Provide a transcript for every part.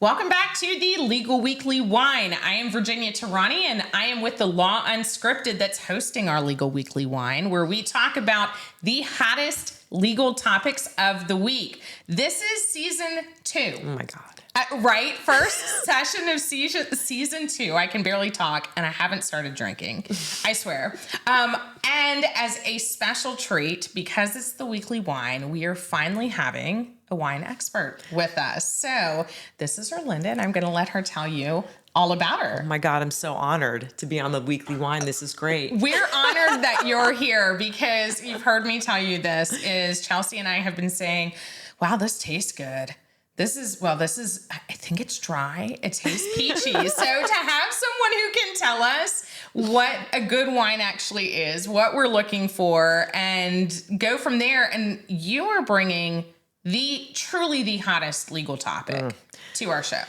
Welcome back to the Legal Weekly Wine. I am Virginia Tehrani, and I am with the Law Unscripted that's hosting our Legal Weekly Wine, where we talk about the hottest legal topics of the week. This is season 2. Oh my God. Right? First session of season 2. I can barely talk, and I haven't started drinking. I swear. And as a special treat, because it's the weekly wine, we are finally having a wine expert with us. So this is Erlinda, and I'm going to let her tell you all about her. Oh my God, I'm so honored to be on the Weekly Wine. This is great. We're honored that you're here because you've heard me tell you this, is Chelsea and I have been saying, wow, this tastes good. This is, I think it's dry. It tastes peachy. So to have someone who can tell us what a good wine actually is, what we're looking for, and go from there. And you are bringing truly the hottest legal topic to our show.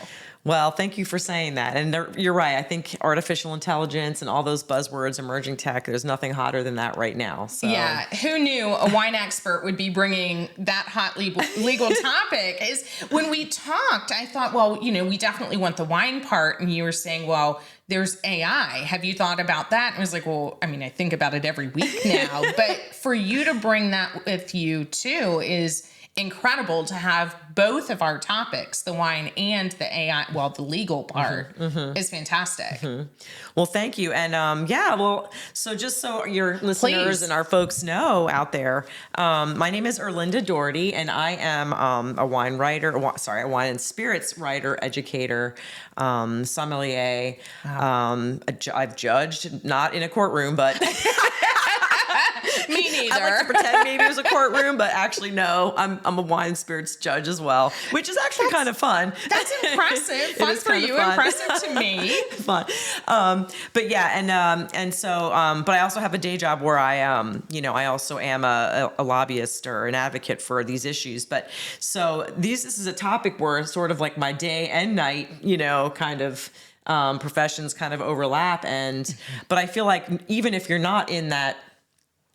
Well, thank you for saying that. And you're right. I think artificial intelligence and all those buzzwords, emerging tech, there's nothing hotter than that right now. So. Yeah. Who knew a wine expert would be bringing that hot legal topic? Is when we talked, I thought, well, we definitely want the wine part. And you were saying, well, there's AI. Have you thought about that? And I was like, well, I think about it every week now. But for you to bring that with you too is incredible, to have both of our topics, the wine and the AI, the legal part is fantastic. Well, thank you. And so just so your listeners Please. And our folks know out there, my name is Erlinda Doherty, and I am a wine writer, a wine and spirits writer, educator, sommelier. Wow. I've judged, not in a courtroom, but... Me neither. I like to pretend maybe it was a courtroom, but actually no, I'm a wine and spirits judge as well, which is actually kind of fun. That's impressive. Fun for you, fun. Impressive to me. Fun. But I also have a day job where I also am a lobbyist or an advocate for these issues. But so this is a topic where sort of like my day and night, kind of professions kind of overlap. But I feel like even if you're not in that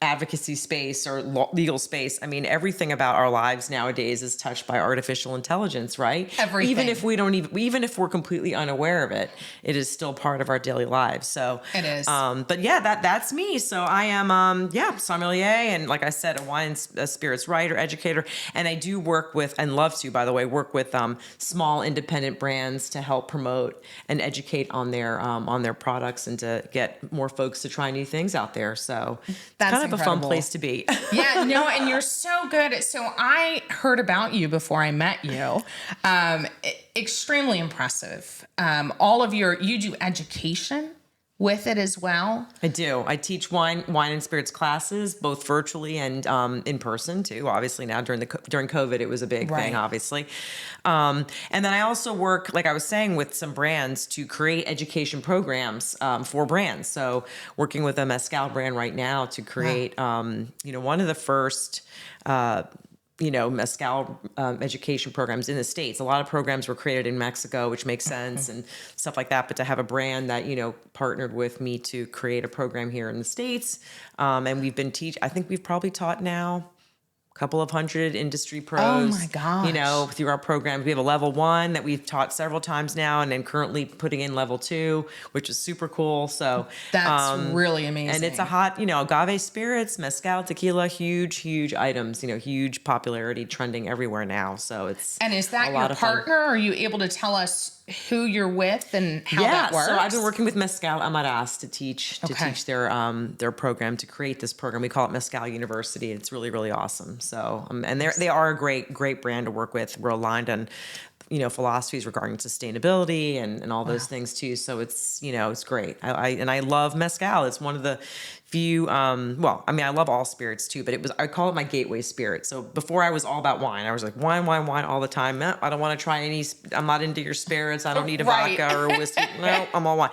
advocacy space or legal space, everything about our lives nowadays is touched by artificial intelligence, right? Everything. Even if we're completely unaware of it, it is still part of our daily lives. So it is. But yeah, that's me. So I am, sommelier, and like I said, a wine and spirits writer, educator, and I do work with, and love to, by the way, work with small independent brands to help promote and educate on their products and to get more folks to try new things out there. So that's kind of a fun place to be. Yeah, no, and you're so good. So I heard about you before I met you. Extremely impressive. You do education with it as well. I do. I teach wine and spirits classes, both virtually and in person too. Obviously now during COVID, it was a big thing, obviously. And then I also work, like I was saying, with some brands to create education programs for brands. So working with a Mezcal brand right now to create, one of the first Mezcal education programs in the States. A lot of programs were created in Mexico, which makes sense and stuff like that. But to have a brand that, partnered with me to create a program here in the States. And we've been I think we've probably taught now couple of hundred industry pros. Oh my gosh. Through our programs. We have a level 1 that we've taught several times now, and then currently putting in level 2, which is super cool. So that's really amazing. And it's a hot, agave spirits, mezcal, tequila, huge items, huge popularity trending evereverywhere now. So it's And is that your partner? Are you able to tell us who you're with and how that works? So I've been working with Mezcal Amaras to teach their program, to create this program. We call it Mezcal University. It's really, really awesome. So, and they are a great brand to work with. We're aligned on, philosophies regarding sustainability and all those things too. So it's, it's great. I love Mezcal. It's one of the few, I love all spirits too, but I call it my gateway spirit. So before I was all about wine. I was like wine all the time. I don't want to try I'm not into your spirits. I don't need a vodka or a whiskey. No, I'm all wine.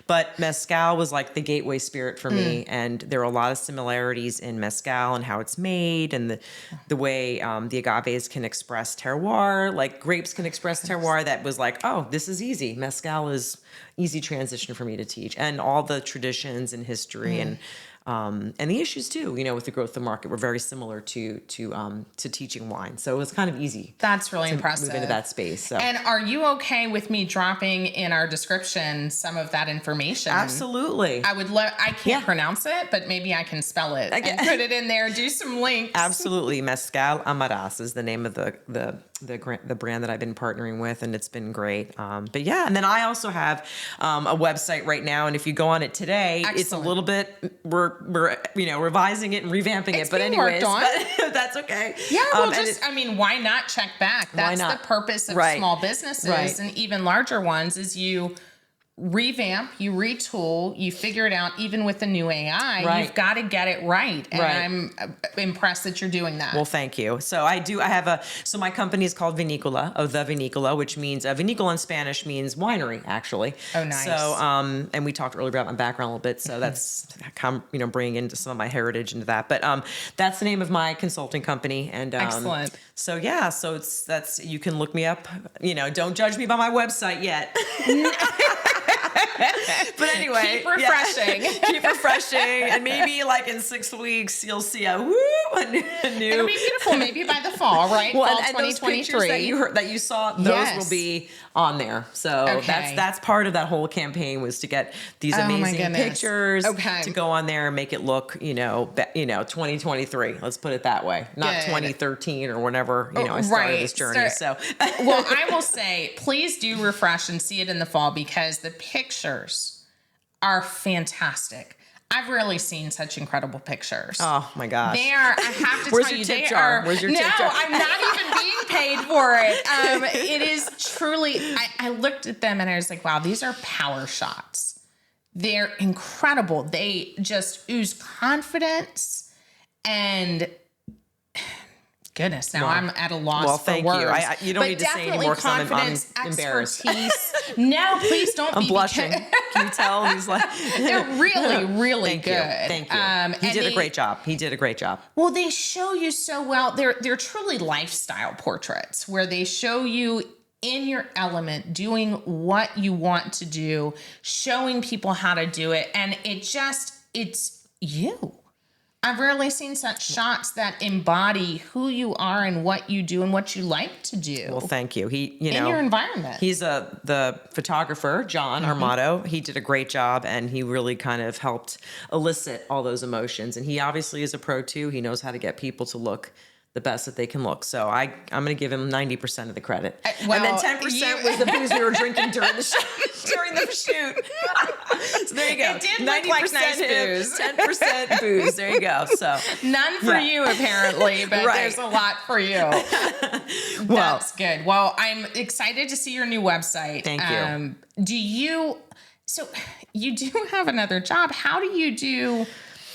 But Mezcal was like the gateway spirit for me. And there are a lot of similarities in Mezcal and how it's made and the way the agaves can express terroir, like grapes can express terroir. That was like, oh, this is easy. Mezcal is easy transition for me to teach, and all the traditions and history and and the issues too, with the growth of the market were very similar to teaching wine. So it was kind of easy. That's really impressive. Move into that space. So. And are you okay with me dropping in our description some of that information? Absolutely. I can't pronounce it, but maybe I can spell it and put it in there, do some links. Absolutely. Mezcal Amaras is the name of the brand that I've been partnering with, and it's been great. But yeah, and then I also have a website right now, and if you go on it today, Excellent. It's a little bit we're revising it and revamping It's it. But being anyways, worked on. that's okay. Yeah, well, why not check back? That's the purpose of small businesses and even larger ones is you revamp, you retool, you figure it out. Even with the new AI, you've got to get it right. And I'm impressed that you're doing that. Well, thank you. So so my company is called Vinicola, the Vinicola, which means Vinicola in Spanish means winery, actually. Oh, nice. So, and we talked earlier about my background a little bit. So that's bringing into some of my heritage into that. But that's the name of my consulting company. And excellent. So yeah, so you can look me up. Don't judge me by my website yet. But anyway, keep refreshing. Keep refreshing, and maybe like in 6 weeks you'll see a new. It'll be beautiful. Maybe by the fall, right? Well, fall and those 2023 pictures that you saw, those will be on there. So that's part of that whole campaign was to get these amazing pictures to go on there and make it look 2023. Let's put it that way, not 2013 or whenever I started this journey. So well, I will say, please do refresh and see it in the fall because the pictures are fantastic. I've really seen such incredible pictures. Oh my gosh. They are, I have to Where's tell your you, tip they jar? are. Where's your tip jar? No, I'm not even being paid for it. It is truly, I looked at them and I was like, wow, these are power shots. They're incredible. They just ooze confidence and goodness, now I'm at a loss for words. Well, thank you. You don't need to say anymore because I'm embarrassed. Expertise. No, please don't. I'm blushing. Can you tell? He's like, they're really, really good. Thank you. He did a great job. Well, they show you so well. They're truly lifestyle portraits where they show you in your element, doing what you want to do, showing people how to do it, and it's you. I've rarely seen such shots that embody who you are and what you do and what you like to do. Well, thank you. In your environment. He's the photographer, John Armato. He did a great job, and he really kind of helped elicit all those emotions. And he obviously is a pro too. He knows how to get people to look the best that they can look. So I'm going to give him 90% of the credit. And then 10% was the booze we were drinking during the shoot. So there you go. It did look like nice booze. 10% booze. There you go. So none for you apparently, but there's a lot for you. That's good. Well, I'm excited to see your new website. Thank you. So you do have another job. How do you do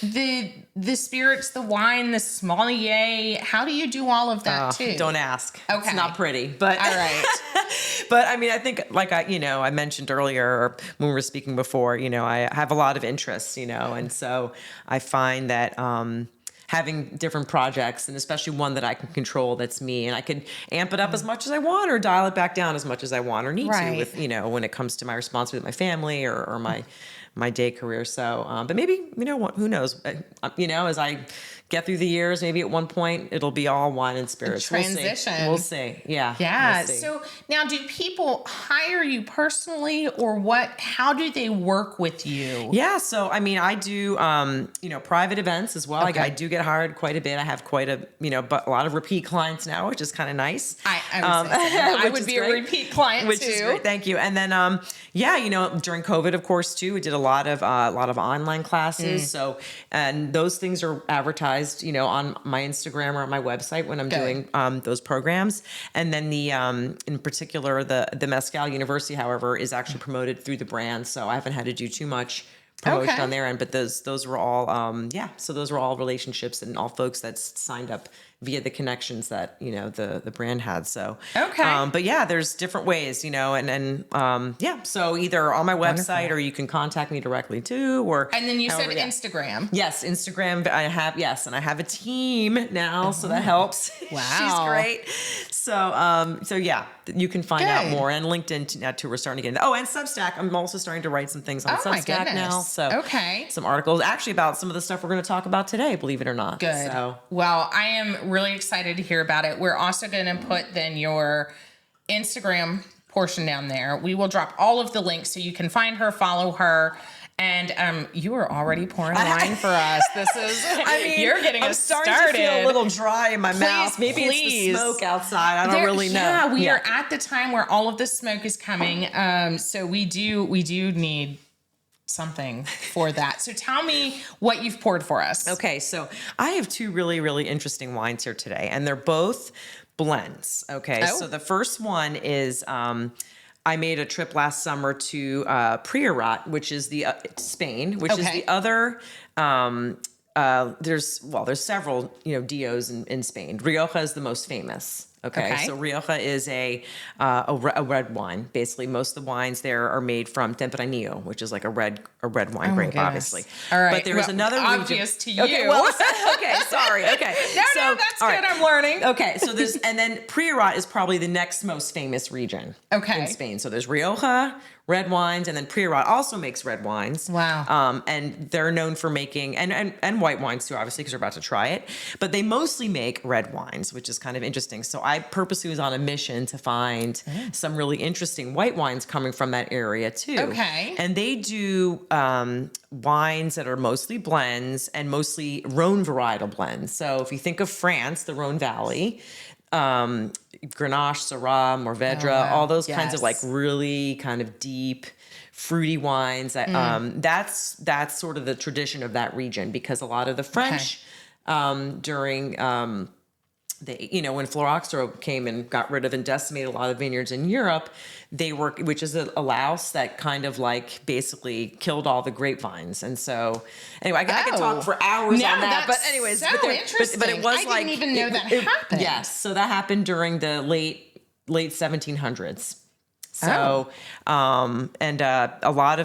the spirits, the wine, the sommelier? How do you do all of that too? Don't ask. Okay. It's not pretty, but all right. But I mean, I think like I mentioned earlier or when we were speaking before, I have a lot of interests, and so I find that having different projects, and especially one that I can control, that's me, and I can amp it up as much as I want or dial it back down as much as I want or need to with, when it comes to my responsibility with my family or my day career. So, but maybe, who knows, as I get through the years, maybe at one point it'll be all wine and spirits. Transition. We'll see. Yeah. Yeah. We'll see. So now do people hire you personally or how do they work with you? Yeah. So, I mean, I do, private events as well. Okay. I do get hired quite a bit. I have quite a lot of repeat clients now, which is kind of nice. I would be a repeat client which is great. Thank you. And then, during COVID, of course, too, we did a lot of online classes. So, and those things are advertised, on my Instagram or on my website when I'm doing those programs. And then in particular, the Mezcal University, however, is actually promoted through the brand. So I haven't had to do too much promotion on their end, but those were all, so those were all relationships and all folks that signed up via the connections that, the brand had. So, but yeah, there's different ways, so either on my website or you can contact me directly too, and then you said Instagram. Yes. Instagram. I have a team now, so that helps. Wow. She's great. So yeah, you can find out more, and LinkedIn too. We're starting to get into. Oh, and Substack. I'm also starting to write some things on Substack now. So some articles actually about some of the stuff we're going to talk about today, believe it or not. Good. So. Well, I am really excited to hear about it. We're also going to put then your Instagram portion down there. We will drop all of the links so you can find her, follow her. And you are already pouring wine for us. This is, you're getting us started. I'm starting to feel a little dry in my mouth. Maybe it's the smoke outside. I don't really know. Yeah, we are at the time where all of the smoke is coming. So we do need something for that. So tell me what you've poured for us. Okay, so I have two really, really interesting wines here today, and they're both blends. Okay, so the first one is I made a trip last summer to Priorat, which is the Spain, which is the other. There's several DOs in Spain. Rioja is the most famous. Okay. So Rioja is a red wine. Basically, most of the wines there are made from Tempranillo, which is like a red wine grape, obviously. All right. But there is another obvious region. to you. Okay, sorry. Okay. No, that's good. Right. I'm learning. Okay, so and then Priorat is probably the next most famous region in Spain. So there's Rioja, red wines, and then Priorat also makes red wines. Wow. And they're known for making, and white wines too, obviously, because we're about to try it. But they mostly make red wines, which is kind of interesting. So I purposely was on a mission to find some really interesting white wines coming from that area too. Okay. And they do wines that are mostly blends and mostly Rhone varietal blends. So if you think of France, the Rhone Valley, Grenache, Syrah, Mourvedre, all those kinds of like really kind of deep, fruity wines. That's sort of the tradition of that region, because a lot of the French during when Phylloxera came and got rid of and decimated a lot of vineyards in Europe, which is a louse that kind of like basically killed all the grapevines. And so anyway, I could talk for hours on that. But anyways, interesting. But it was I didn't even know that happened. Yes. So that happened during the late 1700s. So, and a lot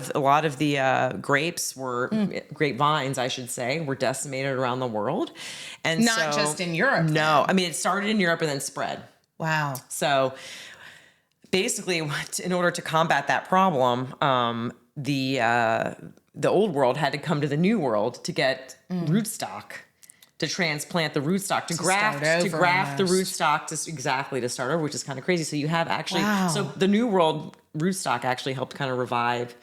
of the grapes were grapevines, I should say, were decimated around the world, and not just in Europe. No, I mean it started in Europe and then spread. Wow. So, basically, in order to combat that problem, the old world had to come to the new world to get rootstock. To transplant the rootstock, to graft the rootstock to start over, which is kind of crazy. So you have actually, so the New World rootstock actually helped kind of revive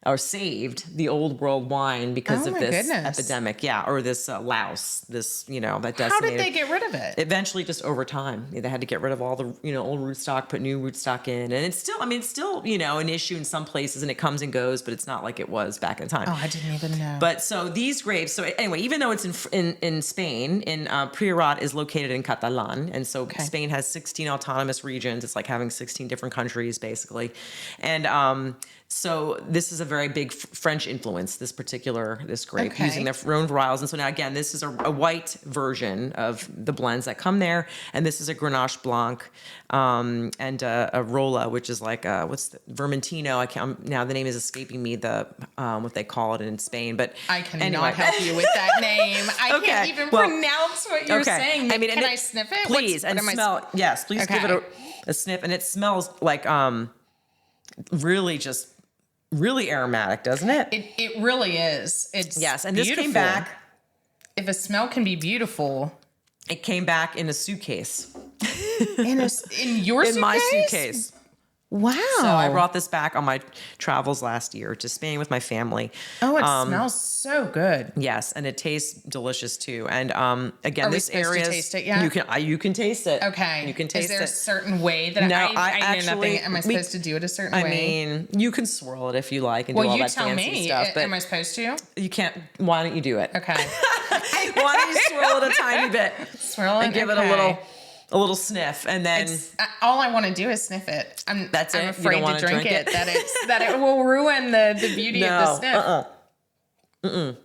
or saved the old world wine because of this epidemic. Yeah. Or this louse, that decimated. How did they get rid of it? Eventually just over time. They had to get rid of all the, old rootstock, put new rootstock in. And it's still, an issue in some places, and it comes and goes, but it's not like it was back in time. Oh, I didn't even know. But so these grapes, so anyway, even though it's in Spain, Priorat is located in Catalan. And so Spain has 16 autonomous regions. It's like having 16 different countries, basically. And, so this is a very big French influence, this grape, using their Rhone varietals. And so now, again, this is a white version of the blends that come there. And this is a Grenache Blanc and a Rolla, which is like, Vermentino. Now the name is escaping me, what they call it in Spain. But I cannot help you with that name. I can't even pronounce what you're saying. Can I sniff it? Please, and smell. Yes, please give it a sniff. And it smells like really aromatic, doesn't it? It really is. It's and beautiful. This came back. If a smell can be beautiful, it came back in a suitcase. In your suitcase? In my suitcase. Wow. So I brought this back on my travels last year to Spain with my family. Oh, it smells so good. Yes, and it tastes delicious too. And again, Are this area to taste it yet? You can taste it. Okay. You can taste it. Is there a certain way that I know nothing? Am I supposed to do it a certain way? I mean, you can swirl it if you like and do all that fancy stuff. But am I supposed to? You can't. Why don't you do it? Okay. Why don't you swirl it a tiny bit? Swirl it and give it a little sniff, and then all I want to do is sniff it. I'm afraid to drink it. that it will ruin the beauty of the sniff.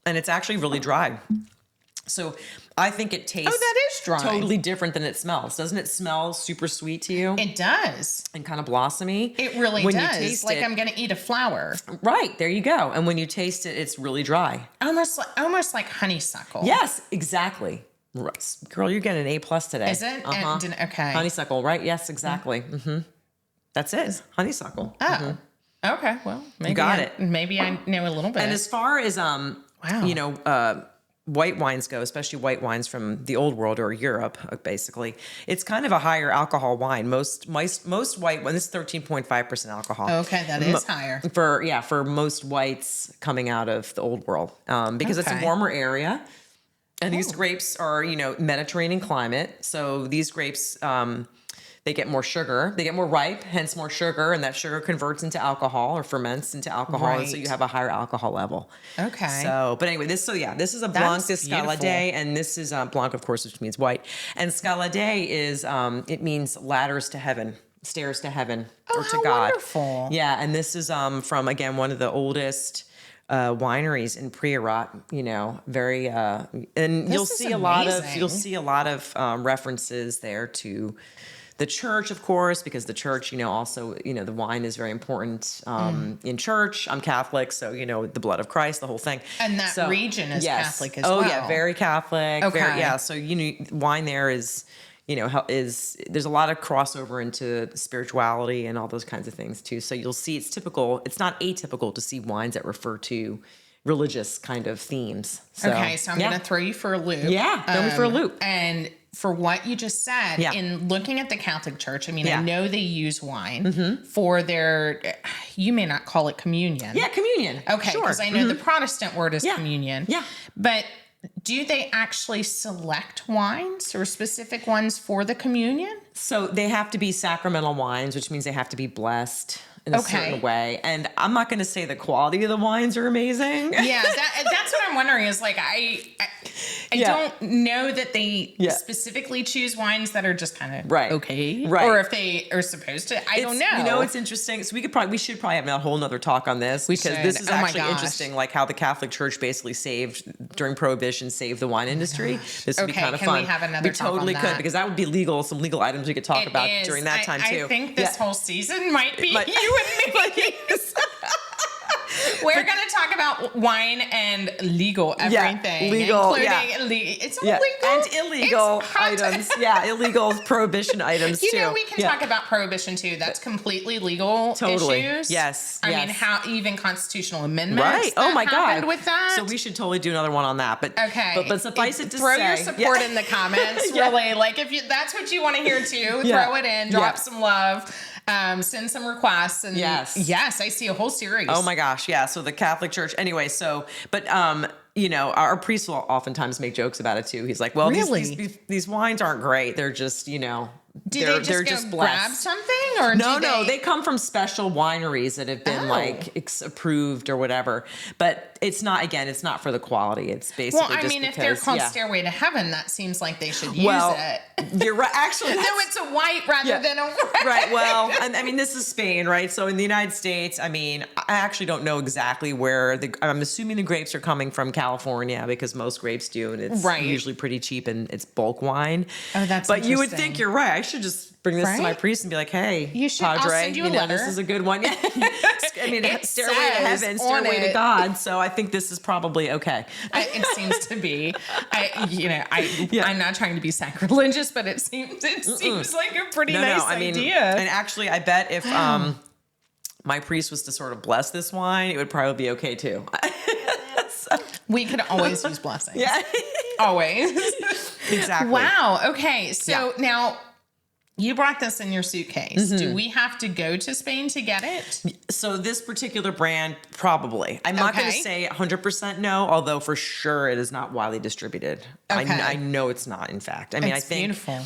And it's actually really dry. So I think it tastes that is dry. Totally different than it smells. Doesn't it smell super sweet to you? It does. And kind of blossomy. It really when does. You taste like I'm going to eat a flower. Right. There you go. And when you taste it, it's really dry. Almost like honeysuckle. Yes, exactly. Girl, you're getting an A+ today. Is it? Okay. Honeysuckle, right? Yes, exactly. Mm-hmm. That's it. Honeysuckle. Oh. Okay, well, maybe got it. Maybe I know a little bit. And as far as white wines go, especially white wines from the old world or Europe, basically, it's kind of a higher alcohol wine. Most white wine, this is 13.5% alcohol. Okay, that is higher for most whites coming out of the old world, because it's a warmer area. And these grapes are, Mediterranean climate. So these grapes, they get more sugar, they get more ripe, hence more sugar, and that sugar converts into alcohol or ferments into alcohol, and so you have a higher alcohol level. Okay. So, but anyway, this is a Blanc de Scala Day, and this is Blanc, of course, which means white. And Scala Day is, it means ladders to heaven, stairs to heaven, or to God. Wonderful. Yeah, and this is from, again, one of the oldest wineries in Priorat, very, and you'll see a lot of references there to the church, of course, because the church, also, the wine is very important in church. I'm Catholic, so, the blood of Christ, the whole thing. And that region is Catholic as well. Oh, yeah, very Catholic. Okay. So, wine there is, there's a lot of crossover into spirituality and all those kinds of things, too. So you'll see it's not atypical to see wines that refer to religious kind of themes. So, okay, so I'm going to throw you for a loop. Yeah, throw me for a loop. And for what you just said, in looking at the Catholic Church, I know they use wine for their, you may not call it communion. Yeah, communion. Okay, sure. because I know the Protestant word is communion. Yeah. But do they actually select wines or specific ones for the communion? So they have to be sacramental wines, which means they have to be blessed in a certain way. And I'm not going to say the quality of the wines are amazing. Yeah, that's what I'm wondering is like, I don't know that they specifically choose wines that are just kind of okay. Right. Or if they are supposed to, I don't know. It's interesting. So we should probably have a whole nother talk on this because this is actually interesting, like how the Catholic Church basically during Prohibition, saved the wine industry. This would be kind of fun. Can we have another talk totally on that? could, because that would be legal, some legal items we could talk about during that time too. I think this whole season might be you and me. We're going to talk about wine and legal everything. Legal, including it's illegal. And illegal items. Illegal prohibition items too. We can talk about prohibition too. That's completely legal issues. Yes. I mean, how even constitutional amendments. Right. Oh my God. With that. So we should totally do another one on that. But But suffice it to throw say, your support in the comments. Really, like if that's what you want to hear too, throw it in. Drop some love. Send some requests. And yes, I see a whole series. Oh my gosh. Yeah. So the Catholic Church. Anyway, but our priest will oftentimes make jokes about it too. He's like, well, these wines aren't great. They're just, Do they just grab something, or no? They come from special wineries that have been approved or whatever. But it's not. Again, it's not for the quality. It's basically. Well, if they're called Stairway to Heaven, that seems like they should use it. You're right. Actually, no, it's a white rather than a red. Right. Well, this is Spain, right? So in the United States, I actually don't know exactly where I'm assuming the grapes are coming from California because most grapes do, and it's usually pretty cheap and it's bulk wine. Oh, that's. But you would think you're right. I should just bring this to my priest and be like, "Hey, you should, Padre, I'll send you a letter. This is a good one." Stairway to Heaven, Stairway to God. So I think this is probably okay. It seems to be. I'm not trying to be sacrilegious, but it seems like a pretty nice idea. And actually, I bet if my priest was to sort of bless this wine, it would probably be okay too. We could always use blessings. Yeah. Always. Exactly. Wow. Okay. So now you brought this in your suitcase. Do we have to go to Spain to get it? So this particular brand, probably. I'm not going to say 100% no, although for sure it is not widely distributed. Okay. I know it's not, in fact. I think beautiful.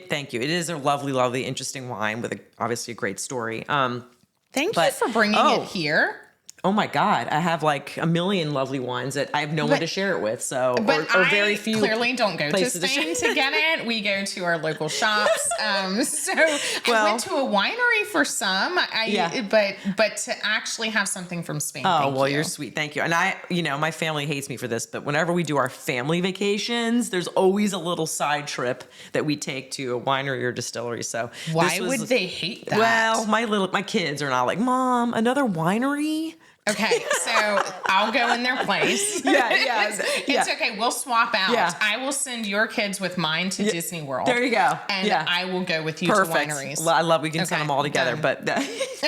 Thank you. It is a lovely, lovely, interesting wine with obviously a great story. Thank you for bringing it here. Oh my God. I have like a million lovely wines that I have no one to share it with. So, or very few. Clearly don't go to Spain to get it. We go to our local shops. I went to a winery for some, but to actually have something from Spain. You're sweet. Thank you. And my family hates me for this, but whenever we do our family vacations, there's always a little side trip that we take to a winery or distillery. So why would they hate that? Well, my kids are not like, Mom, another winery? Okay, so I'll go in their place. Yeah. It's okay. We'll swap out. Yeah. I will send your kids with mine to Disney World. There you go. And I will go with you Perfect. to wineries. I love we can send them all together, done. but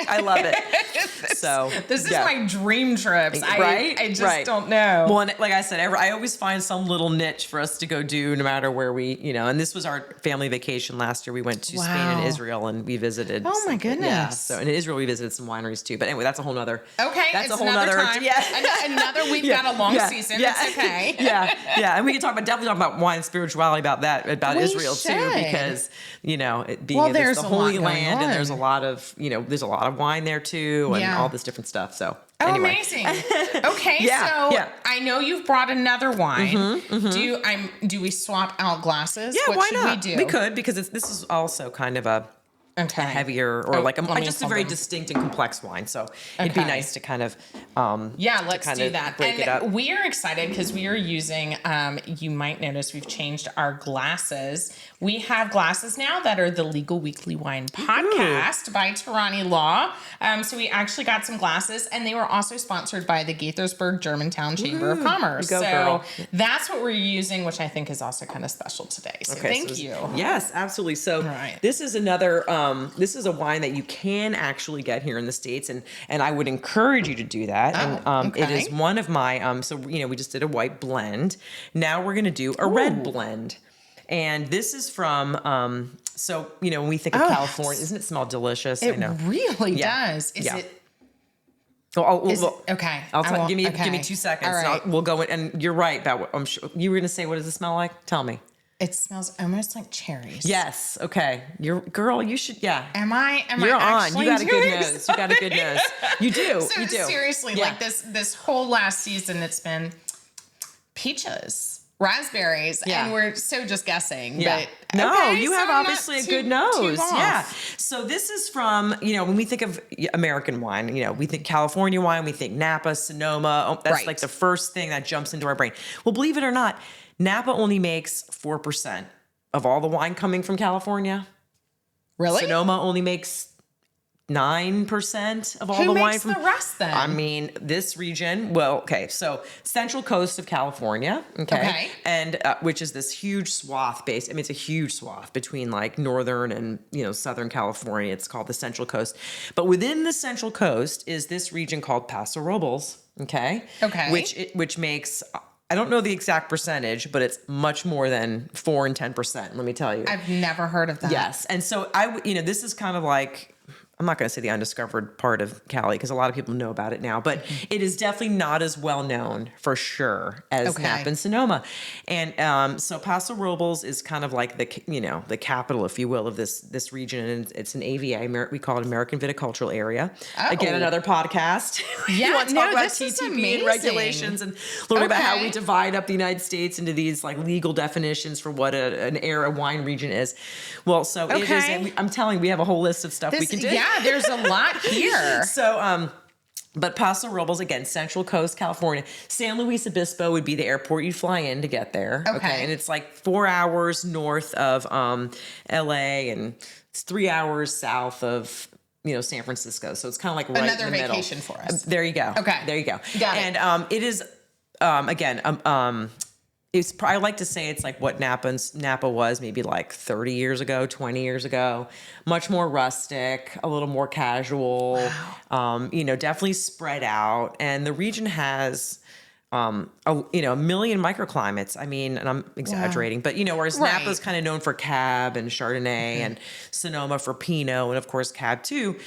I love it. This is my dream trips. Right? I just don't know. Well, and like I said, I always find some little niche for us to go do no matter where we, and this was our family vacation last year. We went to Spain and Israel and we visited. Oh my goodness. Yeah. So in Israel, we visited some wineries too. But anyway, that's a whole nother. Okay. That's it's a whole another nother time. Yeah. Another we've got a long season. It's okay. And we can definitely talk about wine and spirituality about We Israel should. too, because it being there's the a Holy lot going Land, and on. there's a lot of there's a lot of wine there too, and all this different stuff. So anyway. Amazing. Okay, so I know you've brought another wine. Do we swap out glasses? Yeah, what why should not? we do? We could, because this is also kind of a heavier or just a very distinct and complex wine. So it'd be nice to kind of let's do that. break it up. We are excited because we are using. You might notice we've changed our glasses. We have glasses now that are the Legal Weekly Wine Podcast by Tehrani Law. So we actually got some glasses, and they were also sponsored by the Gaithersburg Germantown Chamber of Commerce. Go, so girl. that's what we're using, which I think is also kind of special today. So thank you. Yes, absolutely. So this is another. This is a wine that you can actually get here in the States, and I would encourage you to do that. It is one of my. So we just did a white blend. Now we're going to do a red blend. And this is from, when we think of California, doesn't it smell delicious? It I know. really does. Is it? Okay. Give me 2 seconds. All right. We'll go in. And you're right about what I'm sure. You were going to say, what does it smell like? Tell me. It smells almost like cherries. Yes. Okay. Girl, you should. Yeah. Am I? You're on. Actually You got a good nose. You got a good nose. You do. So you do. Seriously, like this whole last season, it's been peaches, raspberries, and we're so just guessing. Yeah. But you have obviously a good nose. Yeah. So this is from, when we think of American wine, we think California wine, we think Napa, Sonoma. That's like the first thing that jumps into our brain. Well, believe it or not, Napa only makes 4% of all the wine coming from California. Really? Sonoma only makes 9% of all the wine from the rest then? I mean, this region, so central coast of California, and which is this huge swath base. I mean, it's a huge swath between like northern and, southern California. It's called the Central Coast. But within the Central Coast is this region called Paso Robles, which makes, I don't know the exact percentage, but it's much more than 4 and 10%. Let me tell you. I've never heard of that. Yes. And so this is kind of like, I'm not going to say the undiscovered part of Cali because a lot of people know about it now, but it is definitely not as well known for sure as Napa and Sonoma. And so Paso Robles is kind of like the capital, if you will, of this region. And it's an AVA, we call it American Viticultural Area. Again, another podcast. Yeah, you want to talk about this is TTP and regulations and learn about how we divide up the United States into these like legal definitions for what an wine region is. Well, so it is. I'm telling you, we have a whole list of stuff we can do. Yeah, there's a lot here. So, but Paso Robles, again, Central Coast, California. San Luis Obispo would be the airport you fly in to get there. Okay. And it's like 4 hours north of LA, and it's 3 hours south of San Francisco. So it's kind of like right another in the middle. vacation for us. There you go. Okay. There you go. Got it. And it is again I like to say it's like what Napa was maybe like 30 years ago, 20 years ago. Much more rustic, a little more casual, definitely spread out. And the region has, a million microclimates. I mean, and I'm exaggerating, but whereas Napa's kind of known for Cab and Chardonnay and Sonoma for Pinot and of course Cab too,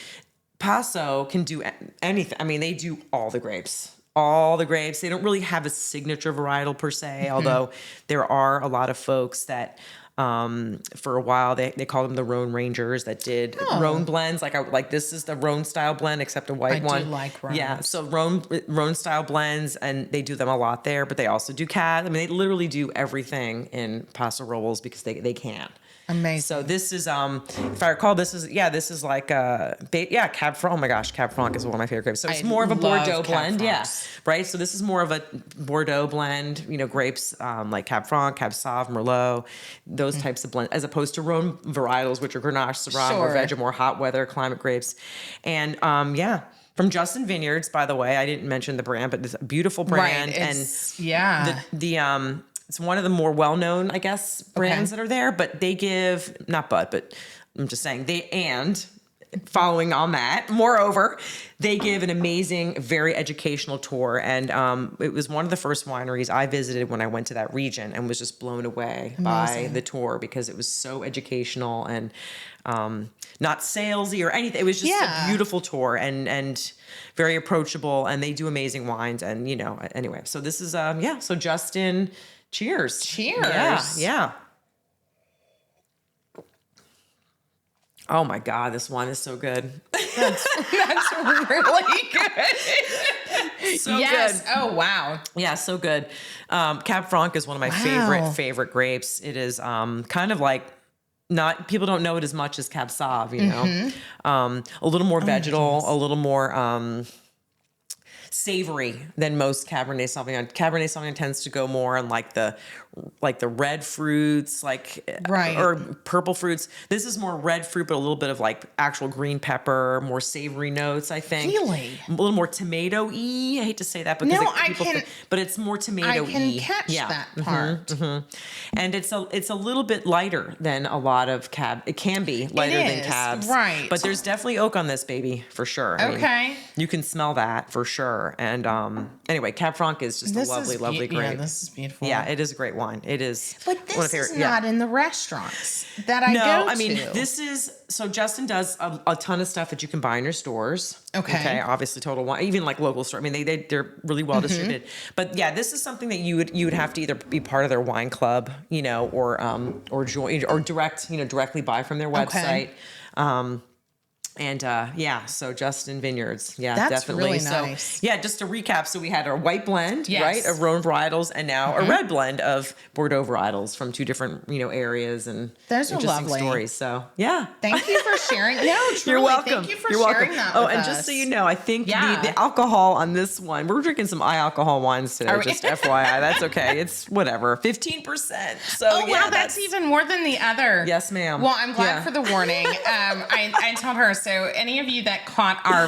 Paso can do anything. I mean, they do all the grapes. They don't really have a signature varietal per se, although there are a lot of folks that for a while they called them the Rhone Rangers that did Rhone blends. Like this is the Rhone style blend, except a white one. I do like Rhone. Yeah, so Rhone style blends, and they do them a lot there, but they also do Cab. I mean, they literally do everything in Paso Robles because they can. Amazing. So this is, if I recall, this is like, Cab Franc. Oh my gosh, Cab Franc is one of my favorite grapes. So it's more of a Bordeaux blend. Yeah. Right. So this is more of a Bordeaux blend, grapes, like Cab Franc, Cab Sauv, Merlot, those types of blends, as opposed to Rhone varietals, which are Grenache, Syrah, or Vegemite, more hot weather climate grapes. And, from Justin Vineyards, by the way. I didn't mention the brand, but it's a beautiful brand. Right. And it's one of the more well-known, I guess, brands that are there, but they give, but I'm just saying following on that, moreover, they give an amazing, very educational tour. And it was one of the first wineries I visited when I went to that region and was just blown away by the tour because it was so educational and not salesy or anything. It was just a beautiful tour and very approachable, and they do amazing wines. And, anyway, so this is, so Justin, cheers. Cheers. Yeah. Oh my God, this wine is so good. That's really good. So good. Oh, wow. Yeah, so good. Cab Franc is one of my favorite grapes. It is kind of like people don't know it as much as Cab Sauv, a little more vegetal, a little more savory than most Cabernet Sauvignon. Cabernet Sauvignon tends to go more on like the red fruits, or purple fruits. This is more red fruit, but a little bit of like actual green pepper, more savory notes, I think. Really? A little more tomato-y. I hate to say that because but it's more tomato-y. I can catch that part. And it's a little bit lighter than a lot of Cab. It can be lighter than Cabs. Right. But there's definitely oak on this baby, for sure. I mean, you can smell that for sure. And anyway, Cab Franc is just a lovely grape. Yeah, this is beautiful. Yeah, it is a great wine. It is. But this is not in the restaurants that I go to. No, I mean, this is, so Justin does a ton of stuff that you can buy in your stores. Okay. Obviously Total Wine, even like local store. I mean, they're really well distributed. But yeah, this is something that you would have to either be part of their wine club, or join or directly buy from their website. So Justin Vineyards. Yeah, that's definitely. Really nice. So, just to recap, so we had our white blend, right, of Rhone varietals, and now a red blend of Bordeaux varietals from two different, areas and those are interesting lovely stories. So, yeah. Thank you for sharing. No, truly. You're welcome. Thank you for sharing that with us. Just so you know, I think the alcohol on this one, we're drinking some high alcohol wines today, just FYI. That's okay. It's whatever, 15%. So, wow, that's even more than the other. Yes, ma'am. Well, I'm glad for the warning. I told her, so any of you that caught our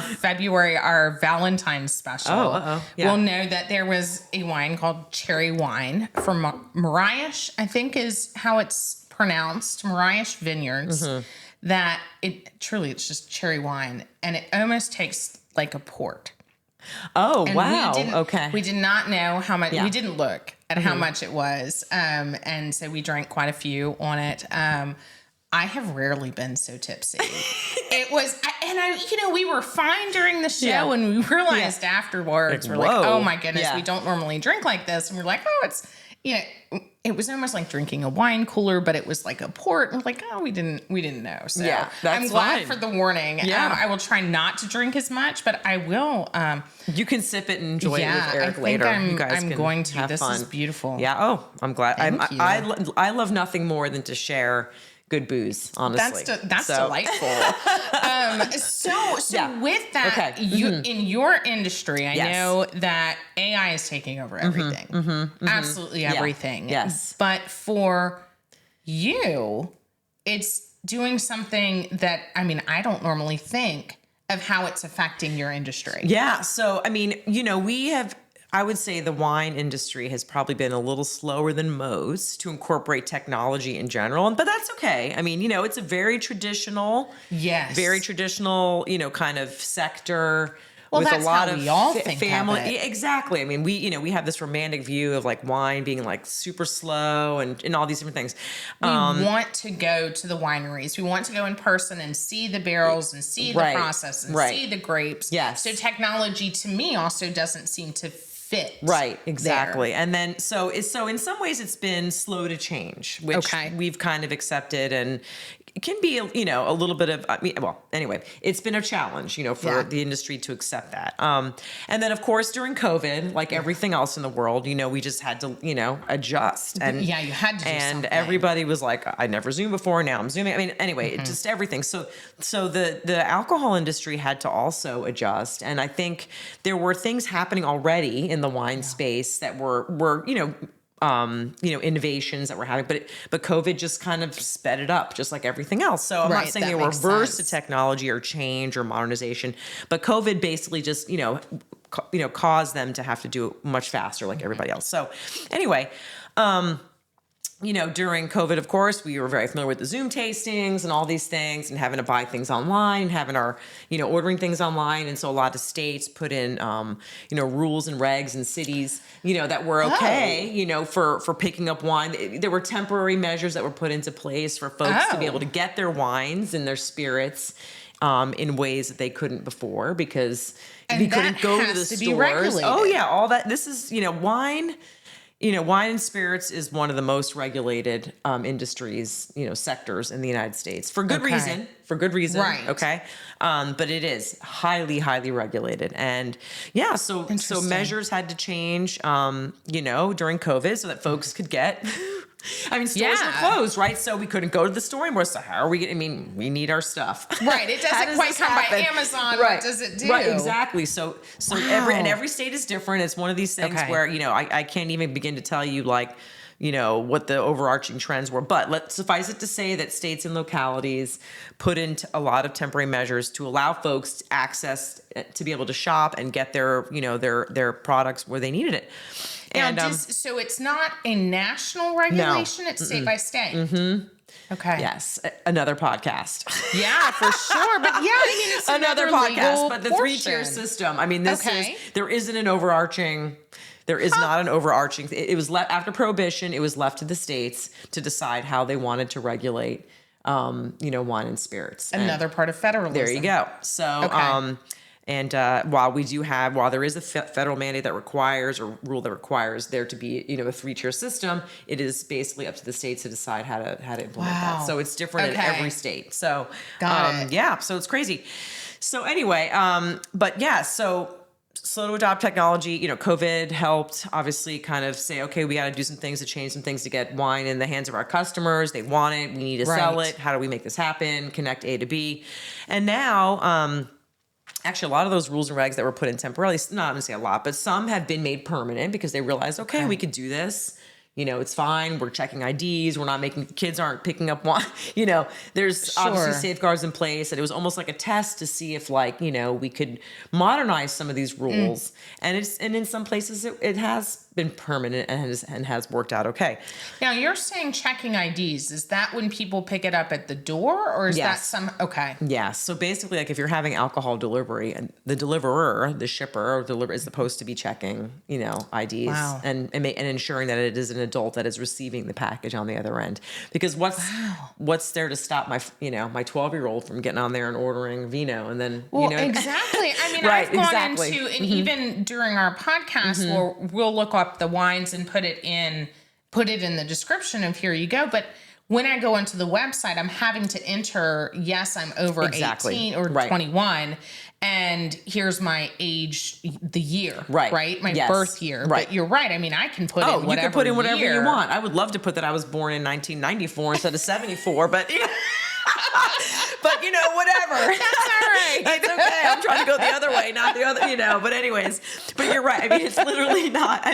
Valentine's special will know that there was a wine called Cherry Wine from Mariah, I think is how it's pronounced, Mariah Vineyards, that it's just cherry wine, and it almost tastes like a port. Oh, and wow. We did not know how much, we didn't look at how much it was. And so we drank quite a few on it. I have rarely been so tipsy. It was, we were fine during the show, and we realized afterwards, we're like, oh my goodness, we don't normally drink like this. And we're like, it's, it was almost like drinking a wine cooler, but it was like a port. And we're like, we didn't know. So I'm glad for the warning. Yeah. I will try not to drink as much, but I will. You can sip it and enjoy it with Eric later. I'm going to. This is beautiful. Yeah. Oh, I'm glad. I love nothing more than to share good booze, honestly. That's delightful. So with that, in your industry, I know that AI is taking over everything. Absolutely everything. Yes. But for you, it's doing something that, I don't normally think of how it's affecting your industry. Yeah. So, I would say the wine industry has probably been a little slower than most to incorporate technology in general, but that's okay. It's a very traditional, kind of sector. Well, with that's a lot how of we all think family. Of it. Exactly. We have this romantic view of like wine being like super slow and all these different things. We want to go to the wineries. We want to go in person and see the barrels and see the process and see the grapes. Yes. So technology to me also doesn't seem to fit. Right. Exactly. There. And then, so in some ways it's been slow to change, which we've kind of accepted, and it can be, a little bit of, anyway, it's been a challenge, for the industry to accept that. And then of course, during COVID, like everything else in the world, we just had to, adjust. And you had to do and something. Everybody was like, I never Zoomed before. Now I'm Zooming. Anyway, just everything. So the alcohol industry had to also adjust. And I think there were things happening already in the wine space that were innovations that we're having, but COVID just kind of sped it up, just like everything else. So I'm not saying they were averse to technology or change or modernization, but COVID basically just, caused them to have to do it much faster like everybody else. So anyway, during COVID, of course, we were very familiar with the Zoom tastings and all these things and having to buy things online, having our, ordering things online. And so a lot of states put in, rules and regs and cities, that were okay, for picking up wine. There were temporary measures that were put into place for folks to be able to get their wines and their spirits in ways that they couldn't before because we couldn't go to the stores. Oh, yeah. All that. This is, wine. Wine and spirits is one of the most regulated industries, sectors in the United States for good reason. For good reason. Right. Okay. But it is highly, highly regulated. And yeah, so measures had to change, during COVID so that folks could get. Stores were closed, right? So we couldn't go to the store anymore. So how are we we need our stuff. Right. It doesn't quite come by Amazon. Right. What does it do? Right, exactly. So every state is different. It's one of these things where, I can't even begin to tell you what the overarching trends were. But let's suffice it to say that states and localities put into a lot of temporary measures to allow folks access to be able to shop and get their, their products where they needed it. And so it's not a national regulation, it's state by state. Mm-hmm. Okay. Yes. Another podcast. Yeah, for sure. But it's another podcast. But the 3-tier system, there isn't an overarching. There is not an overarching. It was left after Prohibition. It was left to the states to decide how they wanted to regulate, wine and spirits. Another part of federalism. There you go. So, while there is a federal mandate that requires or rule that requires there to be, a 3-tier system, it is basically up to the states to decide how to implement that. So it's different in every state. So, so it's crazy. So anyway, so slow to adopt technology, COVID helped obviously kind of say, okay, we got to do some things to change some things to get wine in the hands of our customers. They want it. We need to sell it. How do we make this happen? Connect A to B. And now, actually, a lot of those rules and regs that were put in temporarily, not going to say a lot, but some have been made permanent because they realized, okay, we could do this. It's fine. We're checking IDs. We're not kids aren't picking up wine. There's obviously safeguards in place. And it was almost like a test to see if we could modernize some of these rules. And in some places it has been permanent and has worked out okay. Now you're saying checking IDs. Is that when people pick it up at the door or is that okay. Yes. So basically if you're having alcohol delivery and the deliverer, the shipper is supposed to be checking, IDs and ensuring that it is an adult that is receiving the package on the other end. Because what's there to stop my 12-year-old from getting on there and ordering vino and then, exactly. I've gone into, and even during our podcast, we'll look up the wines and put it in the description of here you go. But when I go into the website, I'm having to enter, yes, I'm over 18 or 21. And here's my age, the year, right? My birth year. Right. But you're right. I can put in whatever you can put in whatever you want. I would love to put that I was born in 1994 instead of 74, but but whatever. That's all right. It's okay. I'm trying to go the other way, not the other, but anyways, but you're right. It's literally not,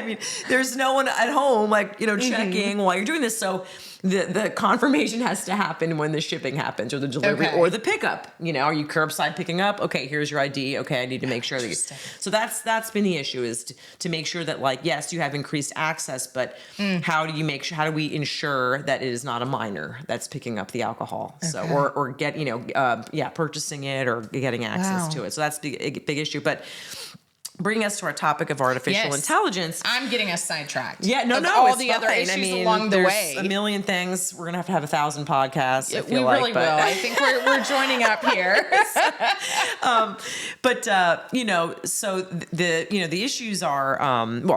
there's no one at home, checking while you're doing this. So the confirmation has to happen when the shipping happens or the delivery or the pickup. Are you curbside picking up? Okay, here's your ID. Okay, I need to make sure that so that's been the issue is to make sure that yes, you have increased access, but how do we ensure that it is not a minor that's picking up the alcohol? Okay. So or get purchasing it or getting access to it. So that's a big issue. But bringing us to our topic of artificial intelligence. I'm getting us sidetracked. Yeah, no, all the other issues along the way. A million things. We're gonna have 1,000 podcasts. We really will. I think we're joining up here. So the issues are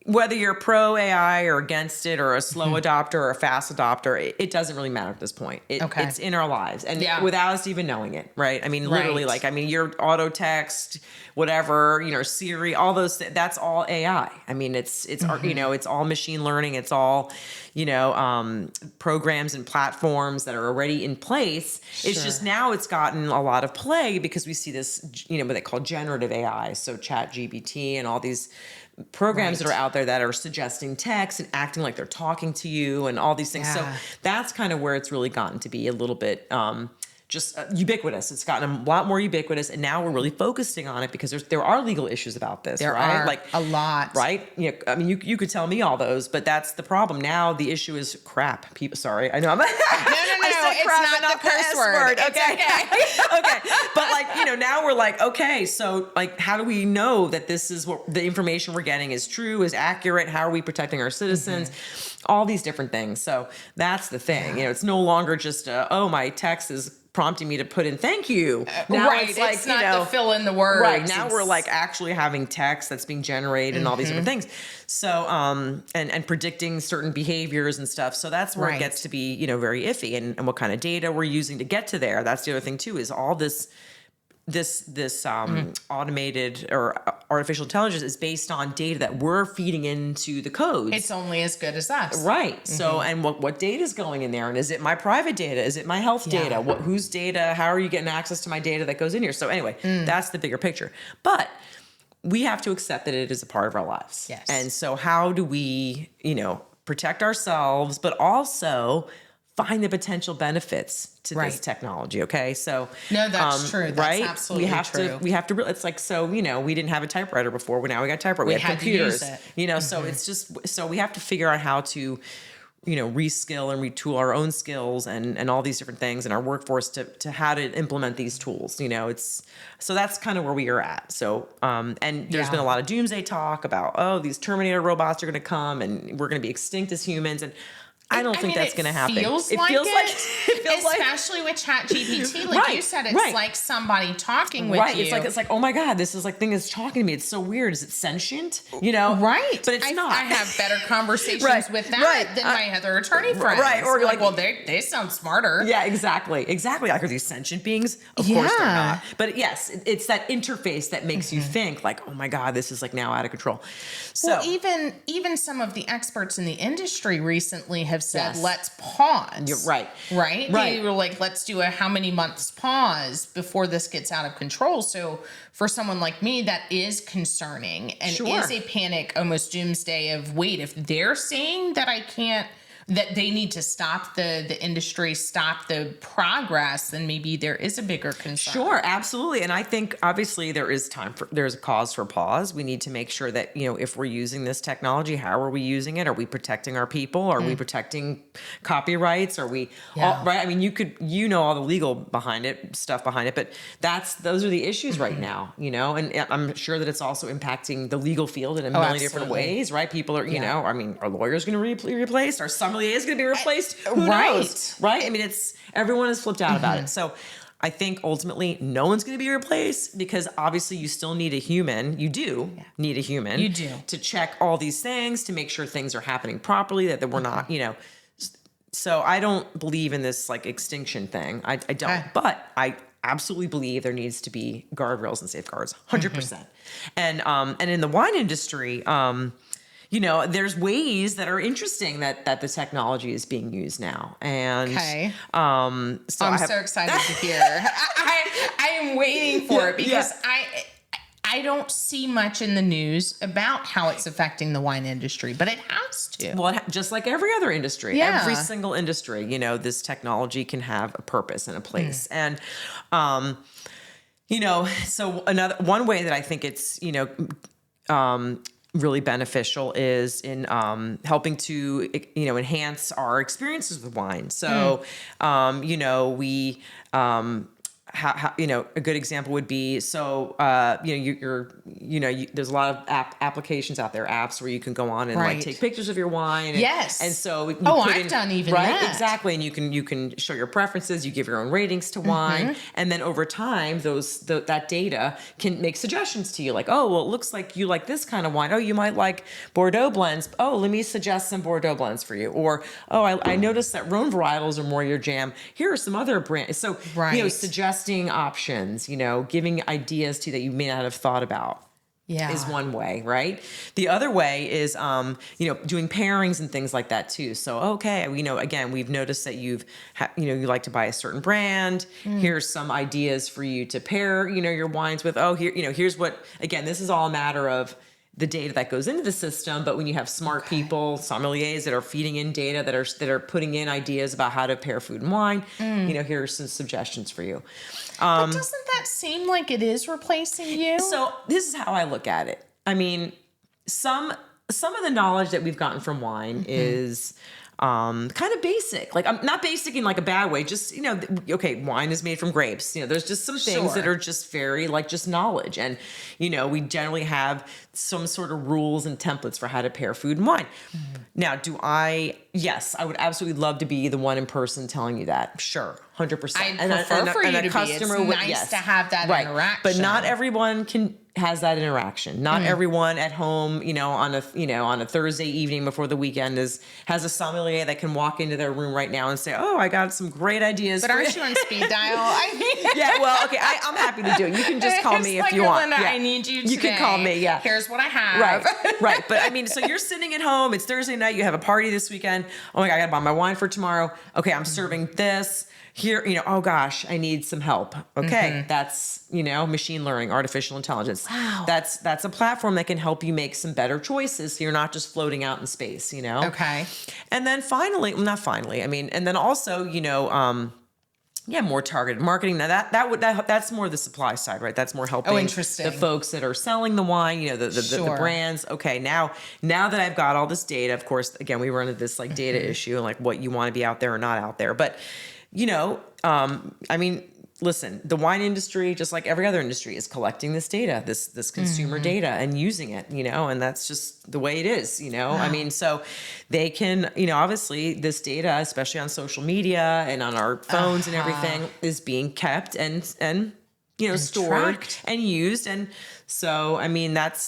whether you're pro AI or against it or a slow adopter or a fast adopter, it doesn't really matter at this point. It's in our lives and without us even knowing it, right? Literally your auto text, whatever, Siri, all those, that's all AI. It's it's all machine learning. It's all, programs and platforms that are already in place. Sure. It's just now it's gotten a lot of play because we see this, what they call generative AI. So ChatGPT and all these programs that are out there that are suggesting text and acting like they're talking to you and all these things. So that's kind of where it's really gotten to be a little bit just ubiquitous. It's gotten a lot more ubiquitous, and now we're really focusing on it because there are legal issues about this. There right? are like a lot, right? You know, I mean, you could tell me all those, but that's the problem. Now the issue is crap. People, sorry, I know I'm. No, it's not the curse word. Okay, okay. But like, you know, now we're like, okay, so like, how do we know that this is what the information we're getting is true, is accurate? How are we protecting our citizens? All these different things. So that's the thing. You know, it's no longer just oh, my text is prompting me to put in thank you. Now it's like, it's not to fill in the words. Right. Now we're like actually having text that's being generated and all these different things. So, and predicting certain behaviors and stuff. So that's where it gets to be, you know, very iffy, and what kind of data we're using to get to there. That's the other thing too, is all this automated or artificial intelligence is based on data that we're feeding into the codes. It's only as good as us. Right. So, and what data is going in there? And is it my private data? Is it my health data? Whose data? How are you getting access to my data that goes in here? So anyway, that's the bigger picture. But we have to accept that it is a part of our lives. Yes. And so how do we, you know, protect ourselves, but also find the potential benefits to this technology. Okay. So no, that's true. That's absolutely true. We have to, it's like, so, you know, we didn't have a typewriter before. Now we got a typewriter. We have computers, you know, so it's just, so we have to figure out how to, you know, reskill and retool our own skills and all these different things in our workforce to how to implement these tools. You know, so that's kind of where we are at. So, and there's been a lot of doomsday talk about, oh, these Terminator robots are going to come and we're going to be extinct as humans. And I don't think that's going to happen. It feels like, especially with ChatGPT, like you said, it's like somebody talking with you. It's like, oh my God, this is like thing is talking to me. It's so weird. Is it sentient? You know, but it's not. I have better conversations with that than my other attorney friends. Right, or like, well, they sound smarter. Yeah, exactly. Like, are these sentient beings? Of course they're not. But yes, it's that interface that makes you think like, oh my God, this is like now out of control. So even some of the experts in the industry recently have said, let's pause. You're right. They were like, let's do a how many months pause before this gets out of control. So for someone like me, that is concerning and is a panic, almost doomsday of, wait, if they're saying that I can't, that they need to stop the industry, stop the progress, then maybe there is a bigger concern. Sure, absolutely. And I think obviously there's a cause for pause. We need to make sure that, you know, if we're using this technology, how are we using it? Are we protecting our people? Are we protecting copyrights? Are we all, right? I mean, you know all the legal stuff behind it, but those are the issues right now, you know, and I'm sure that it's also impacting the legal field in a million different ways, right? People are, you know, I mean, are lawyers going to be replaced? Are sommeliers is going to be replaced? Who knows? Right? I mean, everyone is flipped out about it. So I think ultimately no one's going to be replaced because obviously you still need a human. You do need a human. You do. To check all these things, to make sure things are happening properly, that we're not, you know. So I don't believe in this like extinction thing. I don't. But I absolutely believe there needs to be guardrails and safeguards, 100%. And in the wine industry, you know, there's ways that are interesting that the technology is being used now. And so I'm so excited to hear. I am waiting for it because I don't see much in the news about how it's affecting the wine industry, but it has to. Well, just like every other industry, every single industry, you know, this technology can have a purpose and a place. And, you know, so one way that I think it's, you know, really beneficial is in helping to, you know, enhance our experiences with wine. So, you know, we, you know, a good example would be, so, you know, there's a lot of applications out there, apps where you can go on and like take pictures of your wine. And so I've done even that. Exactly. And you can show your preferences, you give your own ratings to wine. And then over time, that data can make suggestions to you like, oh, well, it looks like you like this kind of wine. Oh, you might like Bordeaux blends. Oh, let me suggest some Bordeaux blends for you. Or, oh, I noticed that Rhone varietals are more your jam. Here are some other brands. So, you know, suggesting options, you know, giving ideas to that you may not have thought about is one way, right? The other way is, you know, doing pairings and things like that too. So, okay, you know, again, we've noticed that you like to buy a certain brand. Here's some ideas for you to pair, you know, your wines with. Oh, here, you know, here's what, again, this is all a matter of the data that goes into the system, but when you have smart people, sommeliers that are feeding in data, that are putting in ideas about how to pair food and wine, here are some suggestions for you. But doesn't that seem like it is replacing you? So this is how I look at it. I mean, some of the knowledge that we've gotten from wine is kind of basic. Like, I'm not basic in like a bad way. Just, okay, wine is made from grapes. There's just some things that are just very like just knowledge. And, we generally have some sort of rules and templates for how to pair food and wine. Now, yes, I would absolutely love to be the one in person telling you that. Sure. 100%. I prefer for you to be. It's nice to have that interaction. But not everyone has that interaction. Not everyone at home, on a Thursday evening before the weekend has a sommelier that can walk into their room right now and say, "Oh, I got some great ideas." But aren't you on speed dial? Yeah, well, okay, I'm happy to do it. You can just call me if you want. Erlinda, I need you today. You can call me. Yeah. Here's what I have. Right. But I mean, so you're sitting at home. It's Thursday night. You have a party this weekend. Oh my God, I got to buy my wine for tomorrow. Okay, I'm serving this. Here, oh gosh, I need some help. Okay, that's, machine learning, artificial intelligence. Wow. That's a platform that can help you make some better choices so you're not just floating out in space, Okay. And then and then also, more targeted marketing. Now that's more the supply side, right? That's more helping the folks that are selling the wine, the brands. Okay, now that I've got all this data, of course, again, we run into this like data issue and like what you want to be out there or not out there. But listen, the wine industry, just like every other industry, is collecting this data, this consumer data and using it, and that's just the way it is, Wow. So they can, obviously this data, especially on social media and on our phones and everything, is being kept and stored and used. And so,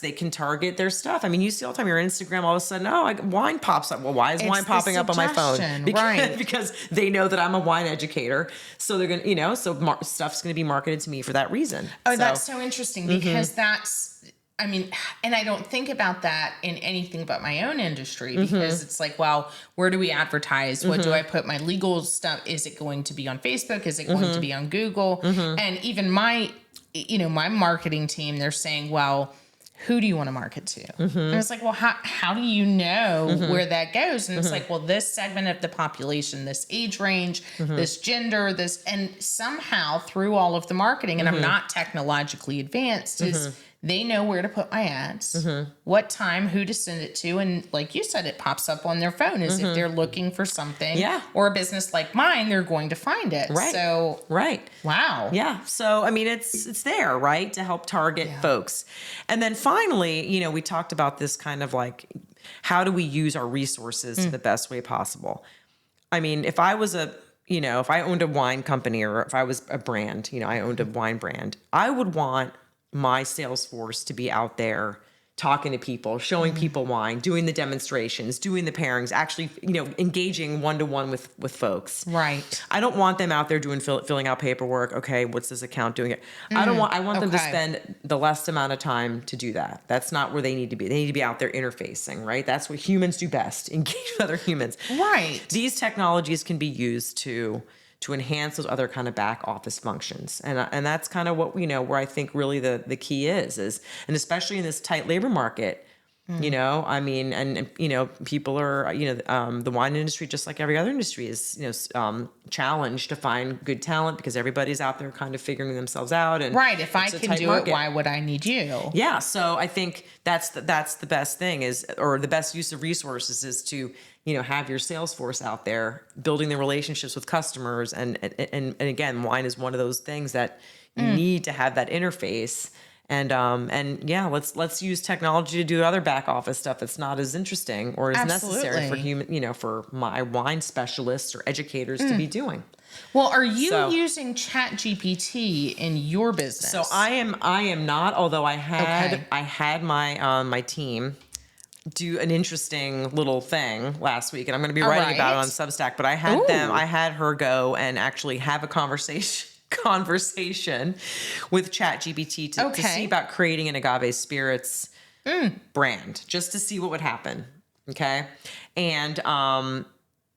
they can target their stuff. You see all the time, your Instagram, all of a sudden, wine pops up. Well, why is wine popping up on my phone? Because they know that I'm a wine educator. So they're going to, stuff's going to be marketed to me for that reason. Oh, that's so interesting because and I don't think about that in anything but my own industry because it's like, well, where do we advertise? What do I put my legal stuff? Is it going to be on Facebook? Is it going to be on Google? And even my marketing team, they're saying, well, who do you want to market to? And it's like, well, how do you know where that goes? And it's like, well, this segment of the population, this age range, this gender, and somehow through all of the marketing, and I'm not technologically advanced, is they know where to put my ads, what time, who to send it to. And like you said, it pops up on their phone as if they're looking for something or a business like mine, they're going to find it. Right. So, wow. Yeah. So, it's there, right, to help target folks. And then finally, we talked about this kind of like, how do we use our resources to the best way possible? If I was if I owned a wine company or if I was a brand, I owned a wine brand, I would want my sales force to be out there talking to people, showing people wine, doing the demonstrations, doing the pairings, actually, engaging one-to-one with folks. Right. I don't want them out there filling out paperwork. Okay, what's this account doing? I want them to spend the less amount of time to do that. That's not where they need to be. They need to be out there interfacing, right? That's what humans do best, engage with other humans. Right. These technologies can be used to enhance those other kind of back office functions. And that's kind of what, where I think really the key is, and especially in this tight labor market, people are, the wine industry, just like every other industry, is, challenged to find good talent because everybody's out there kind of figuring themselves out. And if I can do it, why would I need you? Yeah. So I think that's the best thing or the best use of resources is to, have your sales force out there building the relationships with customers. And again, wine is one of those things that you need to have that interface. Let's use technology to do other back office stuff that's not as interesting or as necessary for human, for my wine specialists or educators to be doing. Well, are you using ChatGPT in your business? So I am not, although I had my my team do an interesting little thing last week, and I'm going to be writing about it on Substack, but I had her go and actually have a conversation with ChatGPT to see about creating an agave spirits brand, just to see what would happen. Okay. And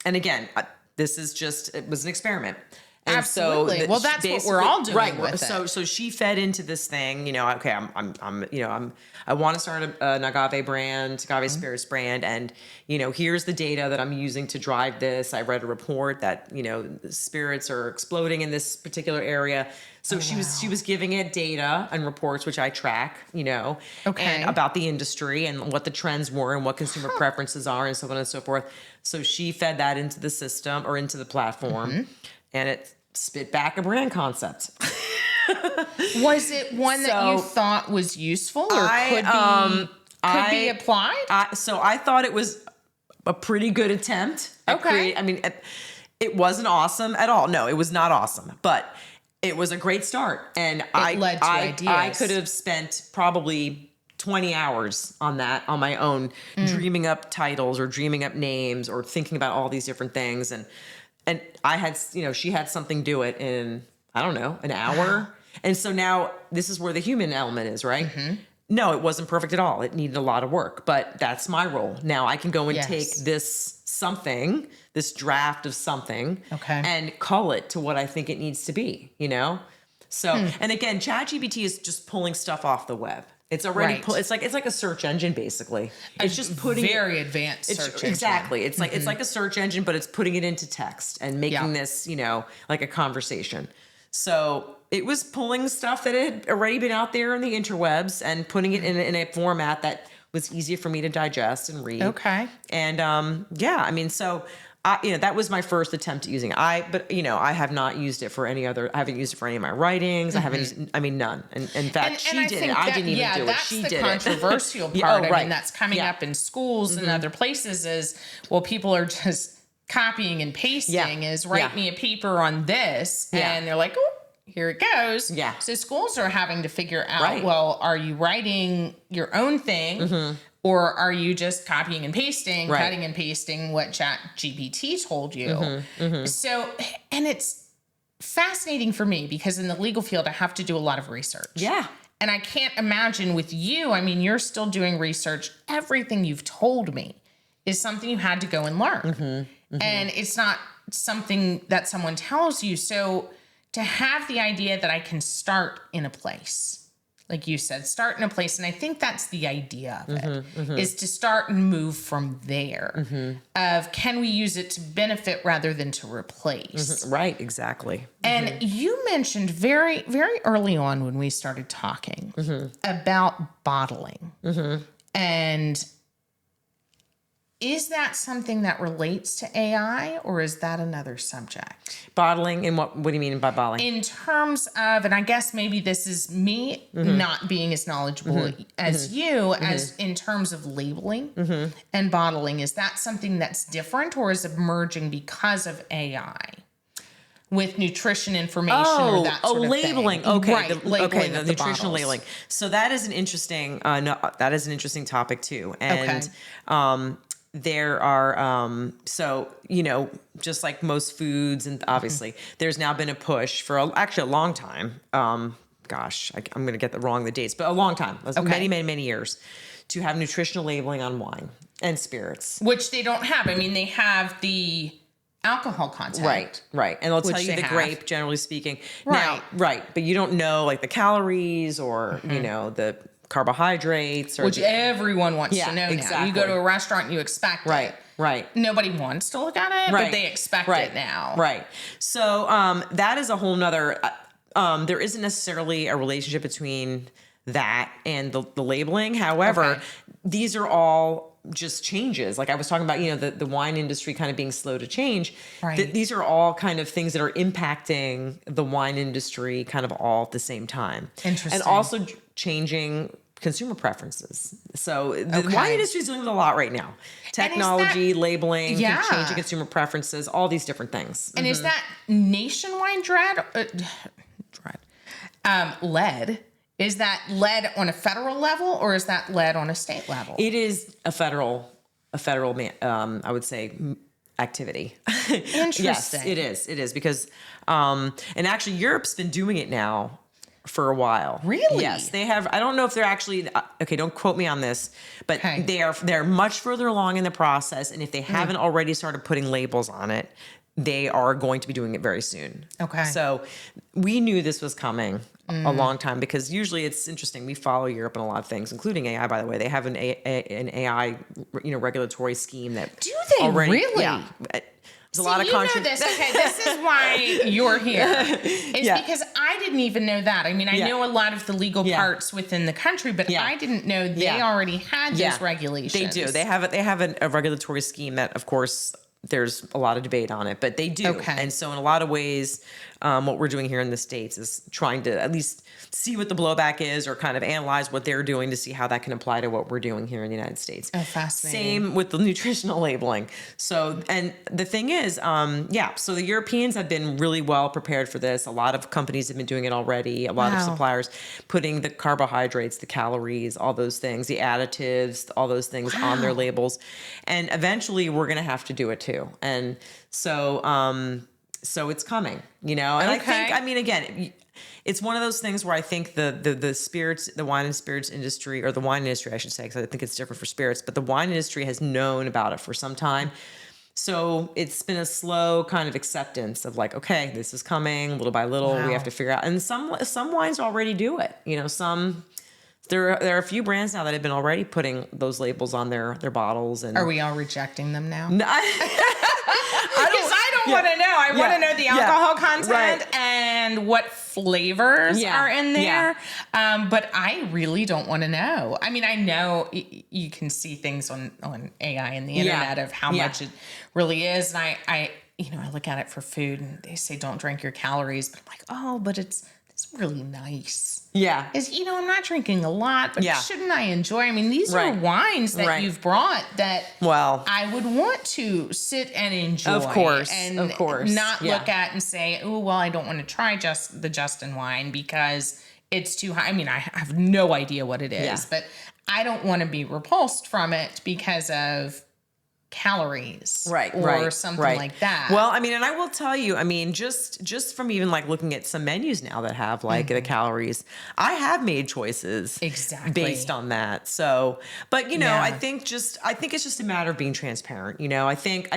again, it was an experiment. And Absolutely. so Well, that's what we're all doing with it. So she fed into this thing, okay, I want to start an agave brand, agave spirits brand. And, here's the data that I'm using to drive this. I read a report that, spirits are exploding in this particular area. So she was giving it data and reports, which I track, and about the industry and what the trends were and what consumer preferences are and so on and so forth. So she fed that into the system or into the platform, and it spit back a brand concept. Was it one that you thought was useful or could be applied? So I thought it was a pretty good attempt. It wasn't awesome at all. No, it was not awesome, but it was a great start. And led to ideas. I could have spent probably 20 hours on that on my own, dreaming up titles or dreaming up names or thinking about all these different things. And I had, she had something do it in, I don't know, an hour. And so now this is where the human element is, right? No, it wasn't perfect at all. It needed a lot of work, but that's my role. Now I can go and take this draft of something, and cull it to what I think it needs to be, So, and again, ChatGPT is just pulling stuff off the web. It's already it's like a search engine basically. It's just putting very advanced search engine. Exactly. It's like it's like a search engine, but it's putting it into text and making this, like a conversation. So it was pulling stuff that had already been out there in the interwebs and putting it in a format that was easy for me to digest and read. Okay. And so that was my first attempt at using it. I have not used it for any other. I haven't used it for any of my writings. I haven't used. None. And in fact, she did it. I didn't even do it. She did it. That's the controversial part. I mean, that's coming up in schools and other places. Is people are just copying and pasting. Is write me a paper on this, and they're like, oh, here it goes. Yeah. So schools are having to figure out. Well, are you writing your own thing? Or are you just copying and pasting, cutting and pasting what ChatGPT told you? So, and it's fascinating for me because in the legal field, I have to do a lot of research. Yeah. And I can't imagine with you, you're still doing research. Everything you've told me is something you had to go and learn. And it's not something that someone tells you. So to have the idea that I can start in a place, like you said, start in a place. And I think that's the idea of it, is to start and move from there of can we use it to benefit rather than to replace? Right, exactly. And you mentioned very, very early on when we started talking about bottling. And is that something that relates to AI or is that another subject? Bottling, and what do you mean by bottling? In terms of, and I guess maybe this is me not being as knowledgeable as you, as in terms of labeling and bottling, is that something that's different or is it emerging because of AI? With nutrition information or that sort of labeling. thing. Okay. Right, labeling the of the nutritional bottles. labeling. So that is an interesting topic too. And there are, just like most foods and obviously there's now been a push for actually a long time. I'm going to get the dates, but a long time, many years to have nutritional labeling on wine and spirits. Which they don't have. They have the alcohol content. Right. And they'll tell you the grape, generally speaking. Right. Now, but you don't know like the calories or, the carbohydrates. Which everyone wants to know now. You go to a restaurant, you expect it. Right. Nobody wants to look at it, but they expect it now. Right. So that is a whole nother, there isn't necessarily a relationship between that and the labeling. However, these are all just changes. Like I was talking about, the wine industry kind of being slow to change. Right. These are all kind of things that are impacting the wine industry kind of all at the same time. Interesting. And also changing consumer preferences. So the wine industry is doing a lot right now. Technology, labeling, changing consumer preferences, all these different things. And is that nationwide led? Is that led on a federal level or is that led on a state level? It is a federal, I would say, activity. Interesting. Yes, it is because, and actually Europe's been doing it now for a while. Really? Yes, they have. I don't know if they're actually, don't quote me on this, but they're much further along in the process. And if they haven't already started putting labels on it, they are going to be doing it very soon. Okay. So we knew this was coming a long time, because usually it's interesting. We follow Europe in a lot of things, including AI, by the way. They have an AI, regulatory scheme that do they already, really? Yeah. There's a lot of know this. Okay, this is why you're here. It's because I didn't even know that. I mean, I know a lot of the legal parts within the country, but I didn't know they already had those regulations. They do. They have a regulatory scheme that, of course, there's a lot of debate on it, but they do. Okay. And so in a lot of ways, what we're doing here in the States is trying to at least see what the blowback is, or kind of analyze what they're doing to see how that can apply to what we're doing here in the United States. Oh, fascinating. Same with the nutritional labeling. So, and the thing is, so the Europeans have been really well prepared for this. A lot of companies have been doing it already. A lot of suppliers putting the carbohydrates, the calories, all those things, the additives, all those things on their labels. And eventually we're going to have to do it too. And so it's coming, and I think, I mean, again, it's one of those things where I think the spirits, the wine and spirits industry, or the wine industry, I should say, because I think it's different for spirits, but the wine industry has known about it for some time. So it's been a slow kind of acceptance of like, okay, this is coming little by little. We have to figure out, and some wines already do it. There are a few brands now that have been already putting those labels on their bottles. And are we all rejecting them now? No, Because I don't want to know. I want to know the alcohol content and what flavors are in there. But I really don't want to know. I mean, I know you can see things on AI and the internet of how much it really is. And I look at it for food, and they say don't drink your calories. But I'm like, oh, but it's really nice. Yeah. I'm not drinking a lot, but shouldn't I enjoy? I mean, these are wines that you've brought that I would want to sit and enjoy. Of course. And not look at and say, oh, well, I don't want to try just the Justin wine because it's too high. I mean, I have no idea what it is, but I don't want to be repulsed from it because of calories or something like that. Well, I mean, and I will tell you, I mean, just from even like looking at some menus now that have like the calories, I have made choices based on that. So, but I think it's just a matter of being transparent. I think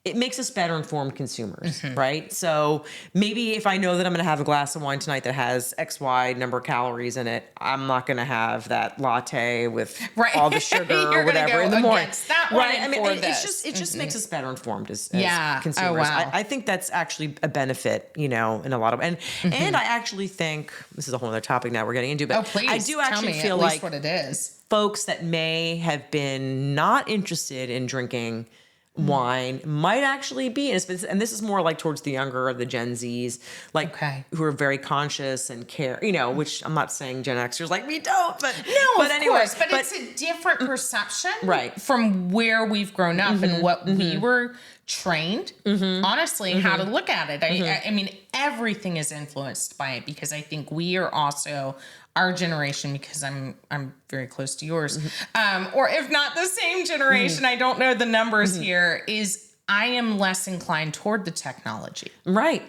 it makes us better informed consumers, right? So maybe if I know that I'm going to have a glass of wine tonight that has XY number of calories in it, I'm not going to have that latte with all the sugar or whatever in the morning. Right. I mean, it just makes us better informed as consumers. Oh, wow. I think that's actually a benefit, in a lot of, and I actually think, this is a whole other topic now we're getting into, but please, I do actually tell me feel at least like what it is. Folks that may have been not interested in drinking wine might actually be, and this is more like towards the younger of the Gen Zs, like who are very conscious and care, which I'm not saying Gen Xers like we don't, but it's a different perception from where we've grown up and what we were trained, honestly, how to look at it. I mean, everything is influenced by it, because I think we are also, our generation, because I'm very close to yours, or if not the same generation, I don't know the numbers here, is I am less inclined toward the technology. Right.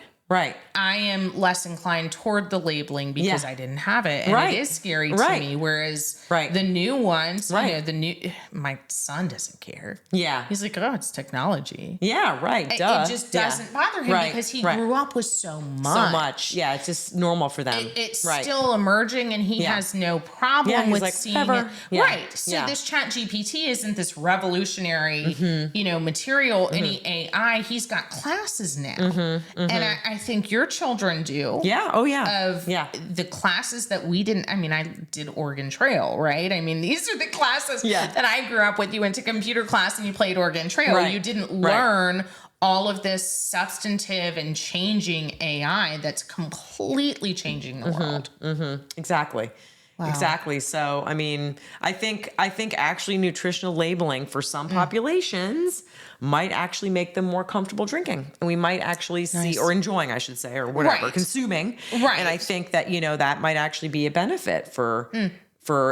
I am less inclined toward the labeling because I didn't have it. And it is scary to me. Whereas the new ones, my son doesn't care. Yeah. He's like, oh, it's technology. Yeah, right. Duh. It just doesn't bother him because he grew up with so much. Yeah, it's just normal for them. It's still emerging, and he has no problem with seeing it. Yeah. Right. So this Chat GPT isn't this revolutionary, material, any AI. He's got classes now. And I think your children do. Yeah. Oh, yeah. Of the classes that we didn't. I mean, I did Oregon Trail, right? I mean, these are the classes that I grew up with. You went to computer class and you played Oregon Trail. Right. You didn't learn all of this substantive and changing AI that's completely changing the world. Exactly. Wow. Exactly. So, I mean, I think actually nutritional labeling for some populations might actually make them more comfortable drinking, and we might actually see, or enjoying, I should say, or whatever, consuming. Right. And I think that, that might actually be a benefit for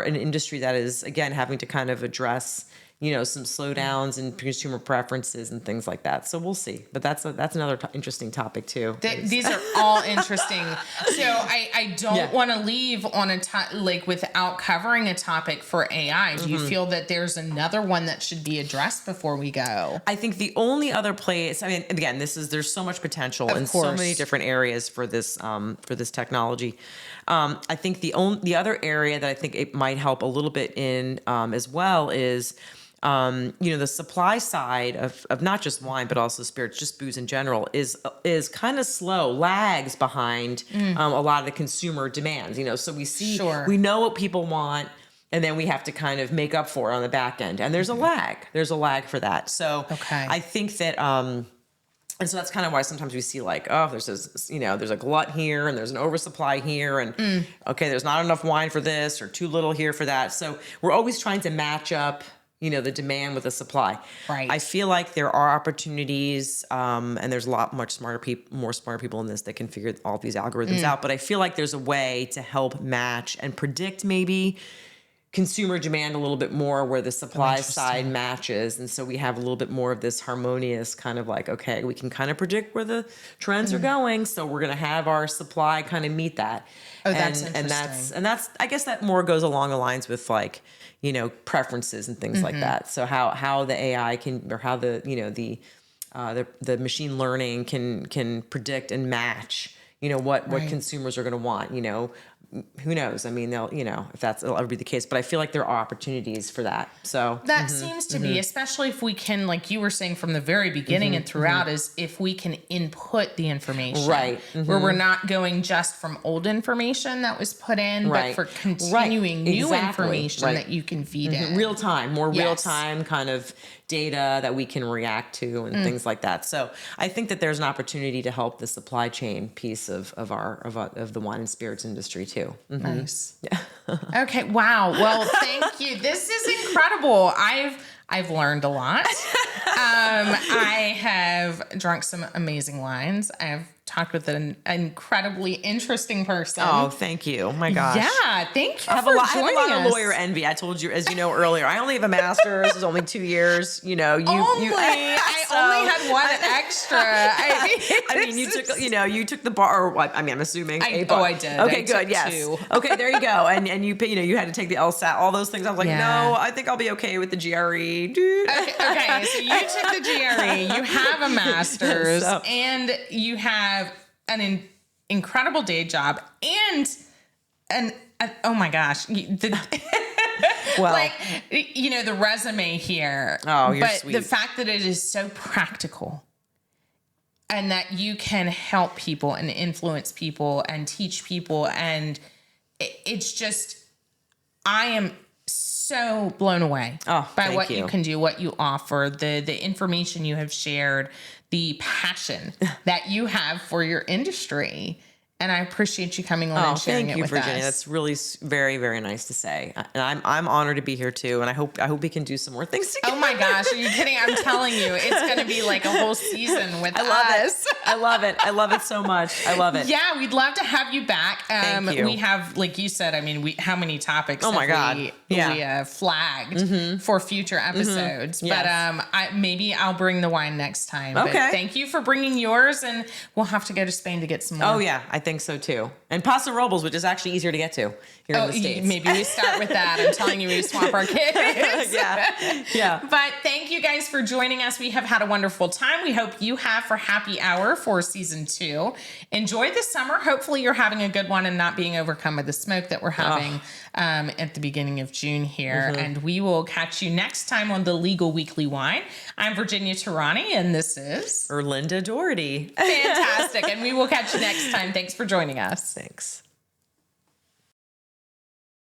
an industry that is, again, having to kind of address, some slowdowns in consumer preferences and things like that. So we'll see. But that's another interesting topic too. These are all interesting. So I don't want to leave on without covering a topic for AI. Do you feel that there's another one that should be addressed before we go? I think the only other place, I mean, again, there's so much potential in so many different areas for this technology. I think the other area that I think it might help a little bit in as well is the supply side of not just wine, but also spirits, just booze in general, is kind of slow, lags behind a lot of the consumer demands. So we know what people want, and then we have to kind of make up for it on the back end. And there's a lag. There's a lag for that. So I think that, and so that's kind of why sometimes we see there's this, there's a glut here and there's an oversupply here. And there's not enough wine for this or too little here for that. So we're always trying to match up the demand with the supply. Right. I feel like there are opportunities, and there's a lot more smarter people in this that can figure all these algorithms out. But I feel like there's a way to help match and predict maybe consumer demand a little bit more where the supply side matches. And so we have a little bit more of this harmonious kind of we can kind of predict where the trends are going. So we're going to have our supply kind of meet that. Oh, that's interesting. And that's, I guess that more goes along the lines with preferences and things like that. So how the AI can, or how the machine learning can predict and match, what consumers are going to want, who knows? I mean, if it'll ever be the case, but I feel like there are opportunities for that. So that seems to be, especially if we can, like you were saying from the very beginning and throughout, is if we can input the information, right? Where we're not going just from old information that was put in, but for continuing new information that you can feed in real time, real time kind of data that we can react to and things like that. So I think that there's an opportunity to help the supply chain piece of the wine and spirits industry too. Nice. Yeah. Okay. Wow. Well, thank you. This is incredible. I've learned a lot. I have drunk some amazing wines. I've talked with an incredibly interesting person. Oh, thank you. Oh my gosh. Yeah, thank you I have a lot of lawyer envy. I told you, as you know earlier, I only have a master's. It's only 2 years. I only had one extra. I mean, you took the bar. Or, I mean, I'm assuming a bar. Oh, I did. Okay, I good. Yes. 2. Okay, there you go. And you had to take the LSAT, all those things. I was like, no, I think I'll be okay with the GRE, dude. Okay, so you took the GRE. You have a master's, and you have an incredible day job, and oh my gosh, the resume here. Oh, you're but sweet. The fact that it is so practical, and that you can help people and influence people and teach people, and it's just, I am so blown away by what you can do, what you offer, the information you have shared, the passion that you have for your industry. And I appreciate you coming on and sharing it with us. Virginia. That's really very, very nice to say. And I'm honored to be here too. And I hope we can do some more things together. Oh my gosh, are you kidding? I'm telling you, it's going to be like a whole season with us. I love it. I love it so much. I love it. Yeah, we'd love to have you back. Thank you. We have, like you said, I mean, how many topics we flagged for future episodes. Yes. But maybe I'll bring the wine next time. Okay. But thank you for bringing yours, and we'll have to go to Spain to get some more. Oh yeah, I think so too. And Paso Robles, which is actually easier to get to here in the States. Maybe we start with that. I'm telling you, we swap our kids. Yeah. But thank you guys for joining us. We have had a wonderful time. We hope you have for Happy Hour for season 2. Enjoy the summer. Hopefully you're having a good one and not being overcome with the smoke that we're having at the beginning of June here. And we will catch you next time on the Legal Weekly Wine. I'm Virginia Tehrani, and this is Erlinda Doherty. Fantastic. And we will catch you next time. Thanks for joining us. Thanks.